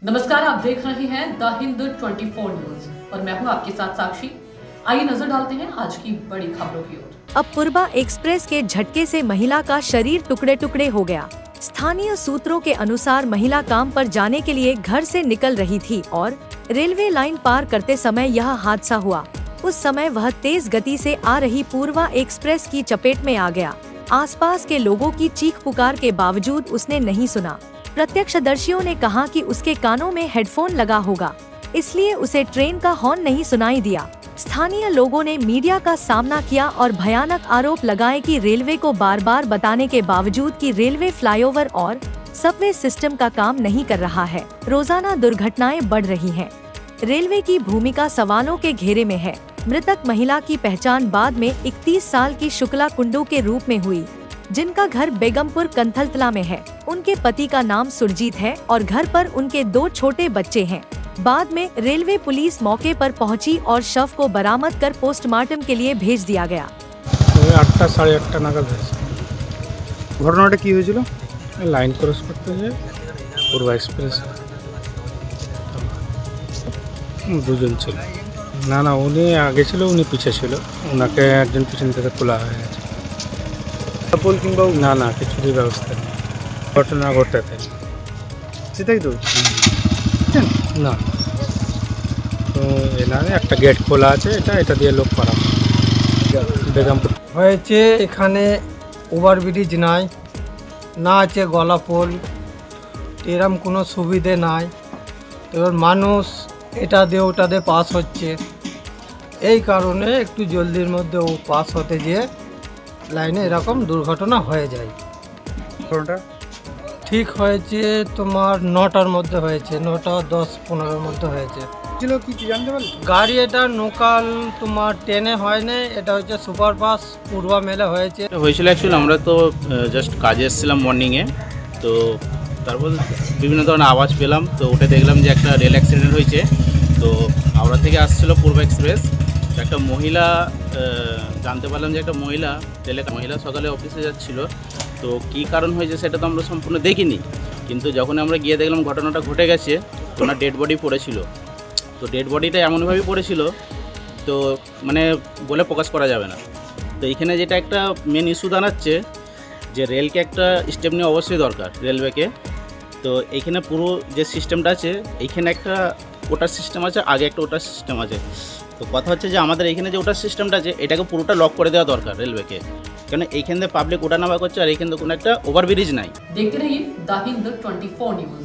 नमस्कार, आप देख रहे हैं द हिंद 24 न्यूज और मैं हूं आपके साथ साक्षी। आइए नजर डालते हैं आज की बड़ी खबरों की ओर। अब पूर्वा एक्सप्रेस के झटके से महिला का शरीर टुकड़े टुकड़े हो गया। स्थानीय सूत्रों के अनुसार महिला काम पर जाने के लिए घर से निकल रही थी और रेलवे लाइन पार करते समय यह हादसा हुआ। उस समय वह तेज गति से आ रही पूर्वा एक्सप्रेस की चपेट में आ गया। आसपास के लोगों की चीख पुकार के बावजूद उसने नहीं सुना। प्रत्यक्षदर्शियों ने कहा कि उसके कानों में हेडफोन लगा होगा, इसलिए उसे ट्रेन का हॉर्न नहीं सुनाई दिया। स्थानीय लोगों ने मीडिया का सामना किया और भयानक आरोप लगाए कि रेलवे को बार बार बताने के बावजूद कि रेलवे फ्लाईओवर और सबवे सिस्टम का काम नहीं कर रहा है, रोजाना दुर्घटनाएं बढ़ रही हैं। रेलवे की भूमिका सवालों के घेरे में है। मृतक महिला की पहचान बाद में 31 साल की शुक्ला कुंडू के रूप में हुई, जिनका घर बेगमपुर कंथलतला में है। उनके पति का नाम सुरजीत है और घर पर उनके 2 छोटे बच्चे हैं। बाद में रेलवे पुलिस मौके पर पहुंची और शव को बरामद कर पोस्टमार्टम के लिए भेज दिया गया। 8টা সাড়ে 8টা নাগাদ হয়েছে। ঘটনাটা কি হয়েছিল? লাইন ক্রস করতে যে পূর্বা এক্সপ্রেস দুজন ছিল। না উনি আগে ছিল, উনি পিছে ছিল। ওনাকে একজন পিছন থেকে খোলা হয়ে গেছে। পোল কিংবা না কিছুরই ব্যবস্থা নেই। ঘটনা ঘটাতে সেটাই তো না, তো এনারে একটা গেট খোলা আছে, এটা দিয়ে লোক পারা বেগমপুর হয়েছে। এখানে ওভারব্রিজ নাই, না আছে গলা পোল, এরম কোনো সুবিধে নাই। এবার মানুষ এটা দিয়ে ওটা দিয়ে পাস হচ্ছে, এই কারণে একটু জলদির মধ্যে ও পাস হতে গিয়ে লাইনে এরকম দুর্ঘটনা হয়ে যায়। ঘটনাটা ঠিক হয়েছে তোমার 9টার মধ্যে হয়েছে, 9টা 10-15 মধ্যে হয়েছে। ছিল কি জানতে পারলি? গাড়ি এটা লোকাল তোমার ট্রেনে হয়নি, এটা হচ্ছে সুপারফাস্ট পূর্বা মেলে হয়েছে। হয়েছিল অ্যাকচুয়ালি আমরা তো জাস্ট কাজে এসেছিলাম মর্নিংয়ে, তো তারপর বিভিন্ন ধরনের আওয়াজ পেলাম, তো ওটা দেখলাম যে একটা রেল অ্যাক্সিডেন্ট হয়েছে। তো হাওড়া থেকে আসছিল পূর্বা এক্সপ্রেস, একটা মহিলা জানতে পারলাম যে একটা মহিলা সকালে অফিসে যাচ্ছিল। তো কী কারণ হয়েছে সেটা তো আমরা সম্পূর্ণ দেখিনি, কিন্তু যখন আমরা গিয়ে দেখলাম ঘটনাটা ঘটে গেছে, ওনার ডেড বডি পড়েছিল। তো ডেড বডিটা এমনভাবে পড়েছিল তো মানে বলে প্রকাশ করা যাবে না। তো এইখানে যেটা একটা মেন ইস্যু দাঁড়াচ্ছে যে রেলকে একটা স্টেপ নেওয়া অবশ্যই দরকার রেলওয়েকে। তো এইখানে পুরো যে সিস্টেমটা আছে, এইখানে একটা ওটার সিস্টেম আছে, আগে একটা ওটার সিস্টেম আছে। তো কথা হচ্ছে যে আমাদের এইখানে যে ওটার সিস্টেমটা আছে, এটাকে পুরোটা লক করে দেওয়া দরকার রেলওয়েকে, কারণ এইখান থেকে পাবলিক ওঠা নামা করছে আর এইখান থেকে কোনো একটা ওভারব্রিজ নাই। देखते रहिए द हिंद 24 न्यूज।